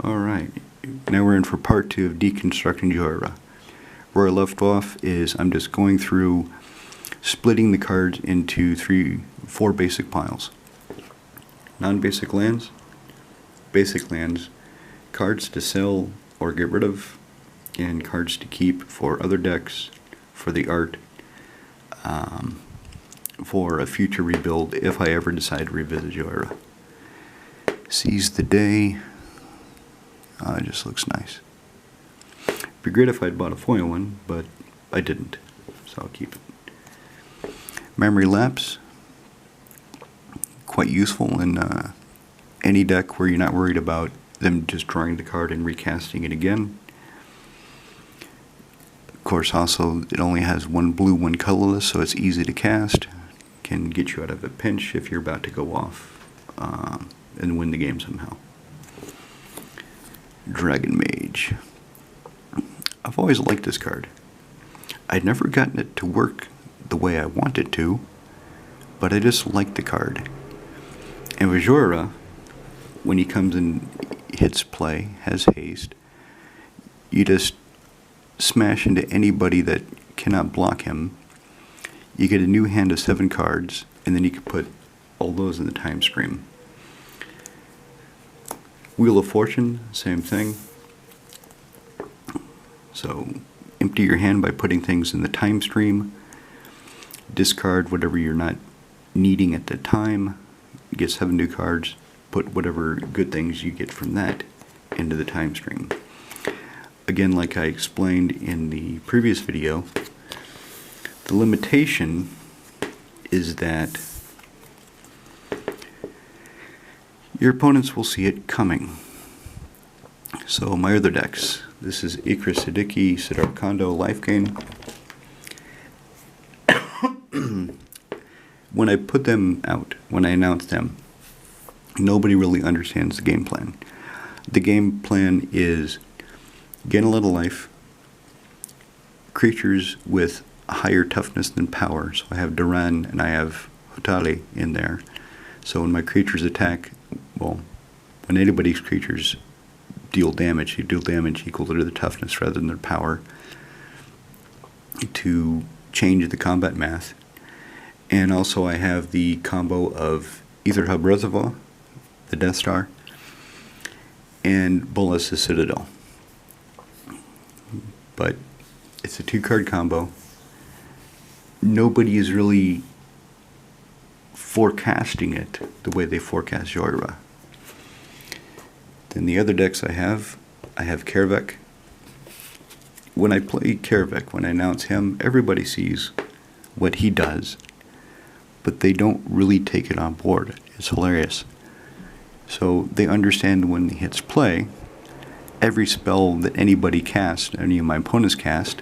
Alright, now we're in for part 2 of deconstructing Jhoira. Where I left off is I'm just going through splitting the cards into 4 basic piles. Non-basic lands, basic lands, cards to sell or get rid of, and cards to keep for other decks, for the art, for a future rebuild if I ever decide to revisit Jhoira. Seize the day. It just looks nice. It'd be great if I'd bought a foil one, but I didn't, so I'll keep it. Memory lapse. Quite useful in any deck where you're not worried about them just drawing the card and recasting it again. Of course, also, it only has one blue, one colorless, so it's easy to cast. Can get you out of a pinch if you're about to go off and win the game somehow. Dragon Mage. I've always liked this card. I'd never gotten it to work the way I wanted to, but I just liked the card. And with Jhoira, when he comes and hits play, has haste, you just smash into anybody that cannot block him. You get a new hand of 7 cards, and then you can put all those in the time stream. Wheel of Fortune, same thing. So empty your hand by putting things in the time stream. Discard whatever you're not needing at the time. Get 7 new cards. Put whatever good things you get from that into the time stream. Again, like I explained in the previous video, the limitation is that your opponents will see it coming. So my other decks, this is Ikra Siddiqui, Siddharth Kondo, Life Gain. When I put them out, when I announce them, nobody really understands the game plan. The game plan is gain a little life, creatures with higher toughness than power. So I have Duran and I have Hotali in there. So when my creatures attack, well, when anybody's creatures deal damage, you deal damage equal to their toughness rather than their power to change the combat math. And also I have the combo of either Habrezava, the Death Star, and Bolas, the Citadel. But it's a 2-card combo. Nobody is really forecasting it the way they forecast Jhoira. Then the other decks I have Karavek. When I play Karavek, when I announce him, everybody sees what he does, but they don't really take it on board. It's hilarious. So they understand when he hits play, every spell that anybody casts, any of my opponents cast,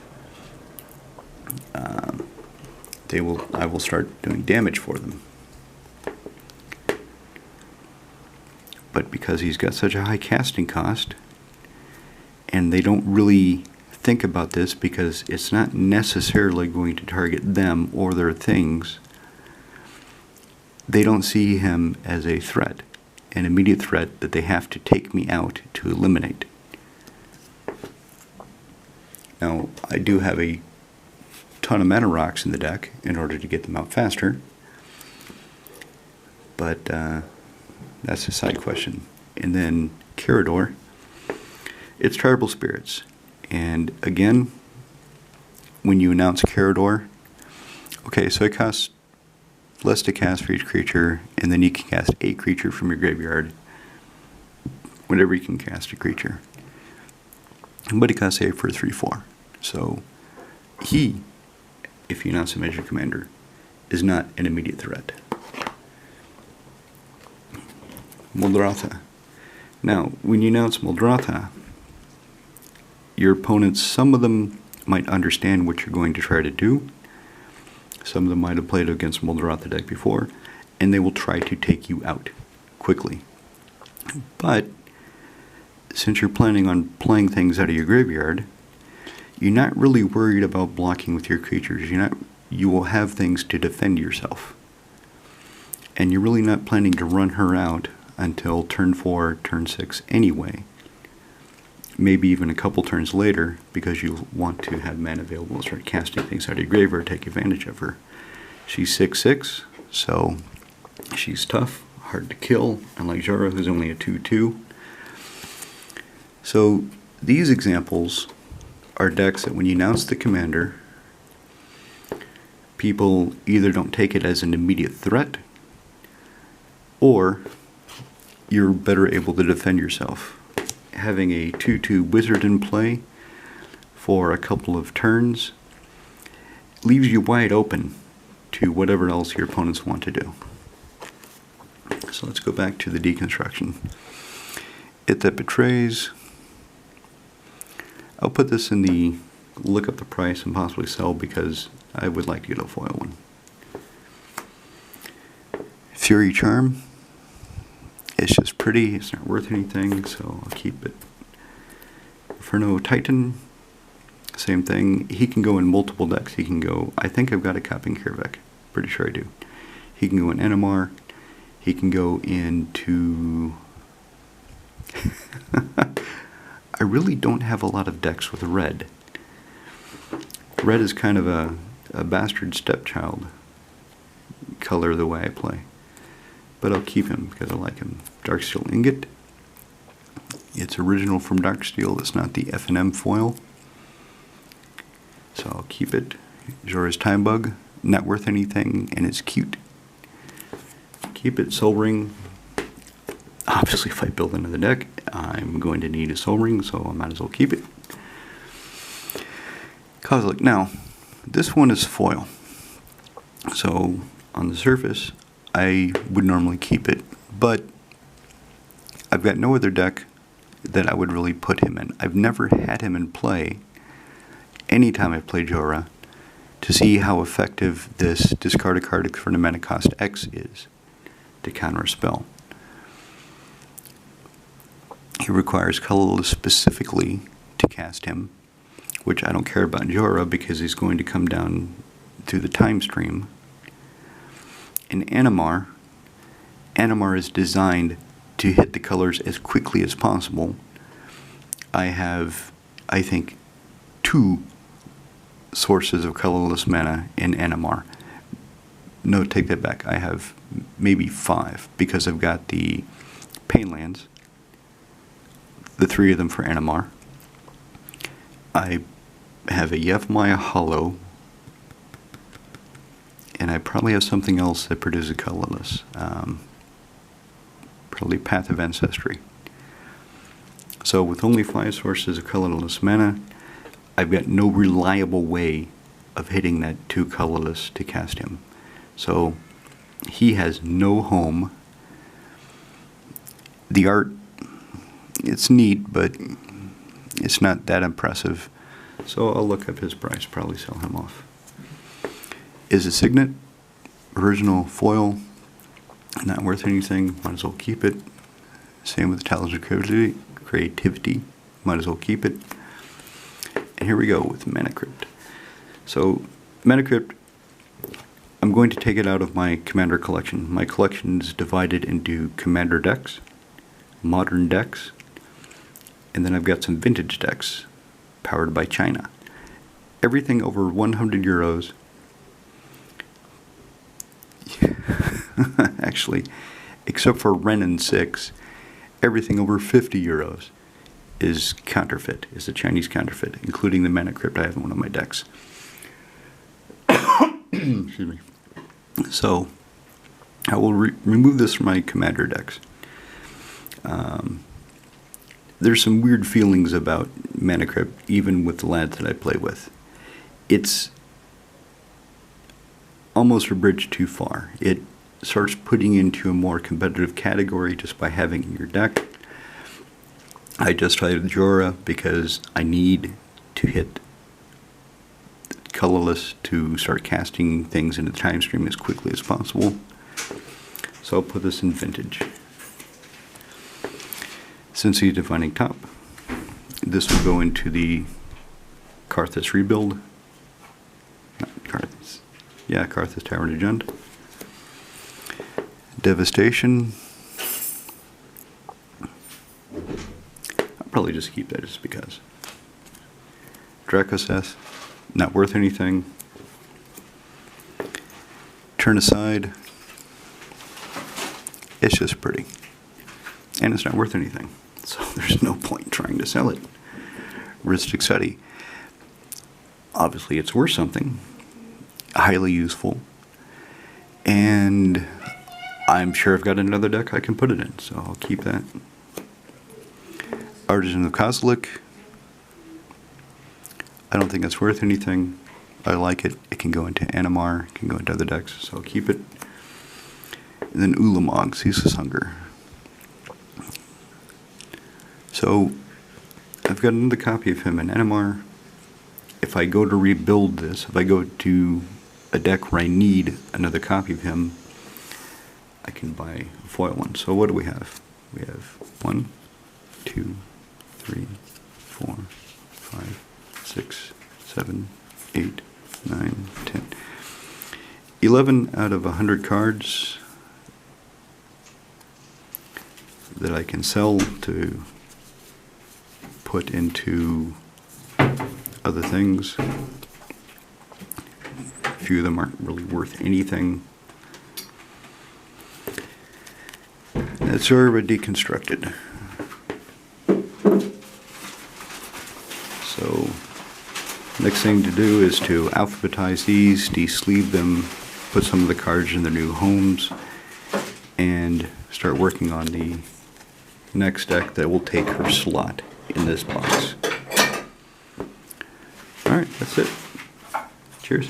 I will start doing damage for them. But because he's got such a high casting cost, and they don't really think about this because it's not necessarily going to target them or their things, they don't see him as a threat, an immediate threat that they have to take me out to eliminate. Now, I do have a ton of mana rocks in the deck in order to get them out faster, but that's a side question. And then Carador, it's Tribal Spirits. And again, when you announce Carador, okay, so it costs less to cast for each creature, and then you can cast a creature from your graveyard whenever you can cast a creature. But it costs 8 for a 3/4. So he, if you announce him as your commander, is not an immediate threat. Muldratha. Now, when you announce Muldratha, your opponents, some of them might understand what you're going to try to do. Some of them might have played against Muldratha deck before, and they will try to take you out quickly. But since you're planning on playing things out of your graveyard, you're not really worried about blocking with your creatures. You will have things to defend yourself. And you're really not planning to run her out until turn 4, turn 6 anyway. maybe even a couple turns later, because you want to have mana available to start casting things out of your grave or take advantage of her. She's 6/6, so she's tough, hard to kill, unlike Jhoira, who's only a 2/2. So these examples are decks that when you announce the commander, people either don't take it as an immediate threat, or you're better able to defend yourself. Having a 2/2 wizard in play for a couple of turns leaves you wide open to whatever else your opponents want to do. So let's go back to the deconstruction. It that betrays. I'll put this in the look up the price and possibly sell, because I would like to get a foil one. Fury Charm. It's just pretty, it's not worth anything, so I'll keep it. Inferno Titan, same thing. He can go in multiple decks. He can go, I think I've got a Copping Kirvek. Pretty sure I do. He can go in NMR. He can go into... I really don't have a lot of decks with red. Red is kind of a bastard stepchild color the way I play. But I'll keep him because I like him. Darksteel Ingot. It's original from Darksteel. It's not the F&M foil. So I'll keep it. Jhoira's Time Bug. Not worth anything, and it's cute. Keep it. Soul Ring. Obviously, if I build another deck, I'm going to need a Soul Ring, so I might as well keep it. Kozilek. Now, this one is foil. So, on the surface, I would normally keep it, but I've got no other deck that I would really put him in. I've never had him in play anytime I've played Jhoira to see how effective this discard a card for the mana cost X is to counter a spell. He requires colorless specifically to cast him, which I don't care about in Jhoira because he's going to come down through the time stream. In Animar is designed to hit the colors as quickly as possible. I have, I think, 2 sources of colorless mana in Animar. No, take that back. I have maybe 5 because I've got the Painlands, the 3 of them for Animar. I have a Yevmaya Hollow, and I probably have something else that produces colorless. Probably Path of Ancestry. So with only 5 sources of colorless mana, I've got no reliable way of hitting that 2 colorless to cast him. So he has no home. The art, it's neat, but it's not that impressive. So I'll look up his price, probably sell him off. Is a Signet, original foil, not worth anything, might as well keep it. Same with Talisman Creativity, might as well keep it. And here we go with Mana Crypt. So, Mana Crypt, I'm going to take it out of my Commander collection. My collection is divided into Commander decks, Modern decks, and then I've got some Vintage decks, powered by China. Everything over 100 euros. Actually, except for Ren and 6, everything over 50 euros is counterfeit, is a Chinese counterfeit, including the Mana Crypt I have in one of my decks. Excuse me. So, I will remove this from my Commander decks. There's some weird feelings about Mana Crypt, even with the lads that I play with. It's almost a bridge too far. It starts putting into a more competitive category just by having in your deck. I just tried Jhoira because I need to hit colorless to start casting things in the time stream as quickly as possible. So I'll put this in Vintage. Since he's Defining Top, this will go into the Karthus rebuild. Not Karthus. Yeah, Karthus Tower of Jund. Devastation. I'll probably just keep that just because. Dracoseth, not worth anything. Turn aside. It's just pretty. And it's not worth anything. So there's no point trying to sell it. Ristic Study. Obviously it's worth something. Highly useful. And I'm sure I've got another deck I can put it in, so I'll keep that. Artisan of Kozilek. I don't think it's worth anything. I like it. It can go into Animar, it can go into other decks, so I'll keep it. And then Ulamog, Ceaseless Hunger. So, I've got another copy of him in Animar. If I go to rebuild this, if I go to a deck where I need another copy of him, I can buy a foil one. So what do we have? We have 1, 2, 3, 4, 5, 6, 7, 8, 9, 10. 11 out of 100 cards that I can sell to put into other things. A few of them aren't really worth anything. That's Jhoira deconstructed. So, next thing to do is to alphabetize these, de-sleeve them, put some of the cards in their new homes, and start working on the next deck that will take her slot in this box. Alright, that's it. Cheers.